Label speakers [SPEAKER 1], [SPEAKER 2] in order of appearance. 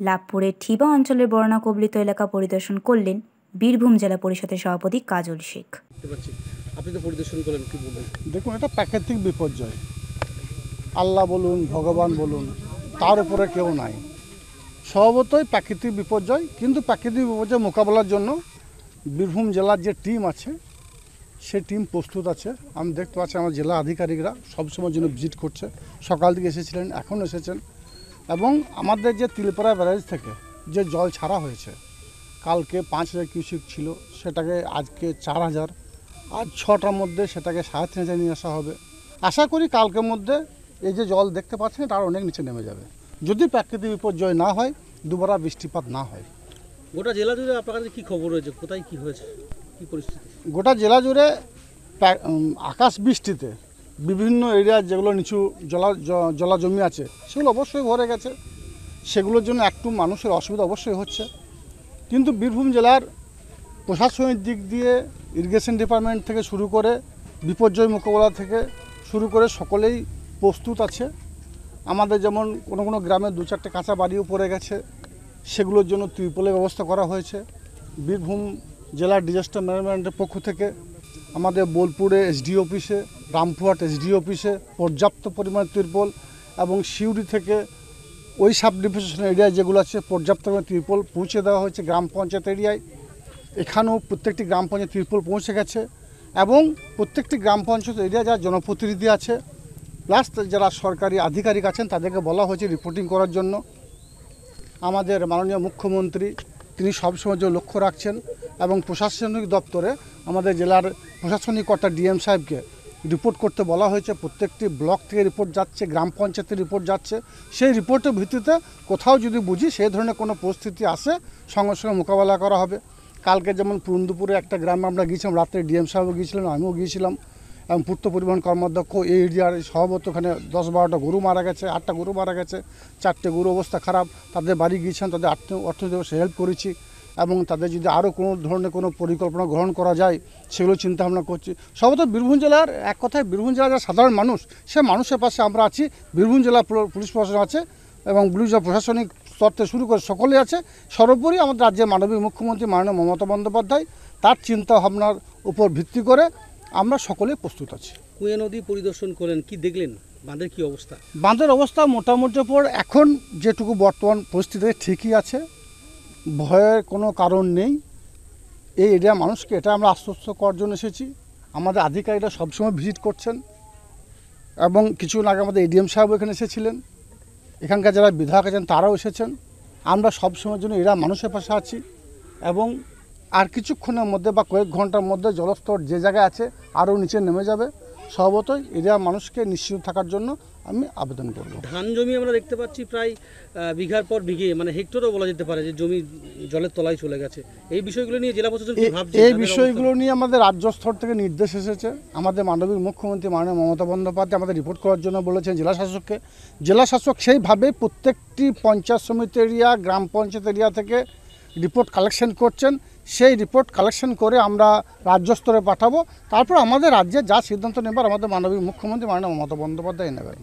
[SPEAKER 1] লাভপুরের ঠিবা অঞ্চলের বন্যা কবলিত এলাকা পরিদর্শন করলেন বীরভূম জেলা পরিষদের সভাপতি কাজল শেখ।
[SPEAKER 2] আপনি তো পরিদর্শন করেন, কি বলবেন?
[SPEAKER 3] দেখুন, এটা প্রাকৃতিক বিপর্যয়। আল্লাহ বলুন, ভগবান বলুন, তার উপরে কেউ নাই। স্বভাবতই প্রাকৃতিক বিপর্যয়, কিন্তু প্রাকৃতিক বিপর্যয় মোকাবেলার জন্য বীরভূম জেলার যে টিম আছে সেই টিম প্রস্তুত আছে। আমি দেখতে পাচ্ছি আমার জেলা আধিকারিকরা সবসময়ের জন্য ভিজিট করছে। সকাল থেকে এসেছিলেন, এখন এসেছেন। এবং আমাদের যে তিলপাড়া ব্যারেজ থেকে যে জল ছাড়া হয়েছে, কালকে 5,000 কিউসেক ছিল, সেটাকে আজকে 4,000, আজ 6টার মধ্যে সেটাকে 3,500 নিয়ে আসা হবে। আশা করি কালকের মধ্যে এই যে জল দেখতে পাচ্ছেন তার অনেক নিচে নেমে যাবে, যদি প্রাকৃতিক বিপর্যয় না হয়, দুবারা বৃষ্টিপাত না হয়।
[SPEAKER 2] গোটা জেলা জুড়ে আপনার কাছে কী খবর রয়েছে? কোথায় কী হয়েছে, কী পরিস্থিতি?
[SPEAKER 3] গোটা জেলা জুড়ে আকাশ বৃষ্টিতে বিভিন্ন এরিয়া যেগুলো নিচু জলা জমি আছে সেগুলো অবশ্যই ভরে গেছে। সেগুলোর জন্য একটু মানুষের অসুবিধা অবশ্যই হচ্ছে, কিন্তু বীরভূম জেলার প্রশাসনিক দিক দিয়ে ইরিগেশন ডিপার্টমেন্ট থেকে শুরু করে বিপর্যয় মোকাবেলা থেকে শুরু করে সকলেই প্রস্তুত আছে। আমাদের যেমন কোনো কোনো গ্রামে 2-4টে কাঁচা বাড়িও পড়ে গেছে, সেগুলোর জন্য ত্রিপলের ব্যবস্থা করা হয়েছে। বীরভূম জেলার ডিজাস্টার ম্যানেজমেন্টের পক্ষ থেকে আমাদের বোলপুরে এসডি অফিসে, রামপুরহাট এসডি অফিসে পর্যাপ্ত পরিমাণে ত্রিপল, এবং সিউড়ি থেকে ওই সাব ডিভিশন এরিয়ায় যেগুলো আছে পর্যাপ্ত পরিমাণে ত্রিপল পৌঁছে দেওয়া হয়েছে। গ্রাম পঞ্চায়েত এরিয়ায় এখানেও প্রত্যেকটি গ্রাম পঞ্চায়েত ত্রিপল পৌঁছে গেছে, এবং প্রত্যেকটি গ্রাম পঞ্চায়েত এরিয়া যারা জনপ্রতিনিধি আছে প্লাস যারা সরকারি আধিকারিক আছেন তাদেরকে বলা হয়েছে রিপোর্টিং করার জন্য। আমাদের মাননীয় মুখ্যমন্ত্রী তিনি সবসময় যে লক্ষ্য রাখছেন, এবং প্রশাসনিক দপ্তরে আমাদের জেলার প্রশাসনিক কর্তা ডিএম সাহেবকে রিপোর্ট করতে বলা হয়েছে। প্রত্যেকটি ব্লক থেকে রিপোর্ট যাচ্ছে, গ্রাম পঞ্চায়েতের রিপোর্ট যাচ্ছে। সেই রিপোর্টের ভিত্তিতে কোথাও যদি বুঝি সেই ধরনের কোনো পরিস্থিতি আসে সঙ্গে সঙ্গে মোকাবেলা করা হবে। কালকে যেমন পুরন্দুপুরে একটা গ্রামে আমরা গিয়েছিলাম, রাত্রে ডিএম সাহেবও গিয়েছিলেন, আমিও গিয়েছিলাম, এবং পূর্ত পরিবহন কর্মাধ্যক্ষ এই এরিয়ার সভাপত ওখানে 10-12টা গরু মারা গেছে, 8টা গরু মারা গেছে, 4টে গরু অবস্থা খারাপ, তাদের বাড়ি গিয়েছেন, তাদের অর্থনৈতিক হেল্প করেছি, এবং তাদের যদি আরও কোনো ধরনের কোনো পরিকল্পনা গ্রহণ করা যায় সেগুলো চিন্তাভাবনা করছি। সর্বত বীরভূম জেলার এক কথায় বীরভূম জেলার যারা সাধারণ মানুষ, সে মানুষের পাশে আমরা আছি। বীরভূম জেলা পুলিশ প্রশাসন আছে, এবং পুলিশ প্রশাসনিক স্তর থেকে শুরু করে সকলে আছে। সর্বোপরি আমাদের রাজ্যের মাননীয় মুখ্যমন্ত্রী মাননীয় মমতা বন্দ্যোপাধ্যায়, তার চিন্তাভাবনার উপর ভিত্তি করে আমরা সকলে প্রস্তুত আছি।
[SPEAKER 2] কুঁয়ে নদী পরিদর্শন করেন, কি দেখলেন? বাঁধের কি অবস্থা?
[SPEAKER 3] বাঁধের অবস্থা মোটামুটি পর এখন যেটুকু বর্তমান পরিস্থিতিতে ঠিকই আছে, ভয়ের কোনো কারণ নেই। এই এরিয়া মানুষকে এটা আমরা আশ্বস্ত করার জন্য এসেছি। আমাদের আধিকারিকরা সবসময় ভিজিট করছেন, এবং কিছুদিন আগে আমাদের এডিএম সাহেব এখানে এসেছিলেন, এখানকার যারা বিধায়ক আছেন তারাও এসেছেন। আমরা সবসময়ের জন্য এরা মানুষের পাশে আছি, এবং আর কিছুক্ষণের মধ্যে বা কয়েক ঘন্টার মধ্যে জলস্তর যে জায়গায় আছে আরও নিচে নেমে যাবে। স্বভাবতই এরিয়া মানুষকে নিশ্চিত থাকার জন্য আমি আবেদন করব।
[SPEAKER 2] ধান জমি আমরা দেখতে পাচ্ছি প্রায় বিঘার পর বিঘে, মানে হেক্টরও বলা যেতে পারে, যে জমি জলের তলায় চলে গেছে। এই বিষয়গুলো নিয়ে জেলা প্রশাসন কি ভাবছে?
[SPEAKER 3] এই বিষয়গুলো নিয়ে আমাদের রাজ্য স্তর থেকে নির্দেশ এসেছে। আমাদের মাননীয় মুখ্যমন্ত্রী মাননীয় মমতা বন্দ্যোপাধ্যায় আমাদের রিপোর্ট করার জন্য বলেছেন জেলা শাসককে। জেলা শাসক সেইভাবে প্রত্যেকটি পঞ্চায়েত সমিতি এরিয়া, গ্রাম পঞ্চায়েত এরিয়া থেকে রিপোর্ট কালেকশন করছেন। সেই রিপোর্ট কালেকশন করে আমরা রাজ্য স্তরে পাঠাবো। তারপর আমাদের রাজ্যে যা সিদ্ধান্ত নেবার আমাদের মাননীয় মুখ্যমন্ত্রী মাননীয় মমতা বন্দ্যোপাধ্যায় নেবেন।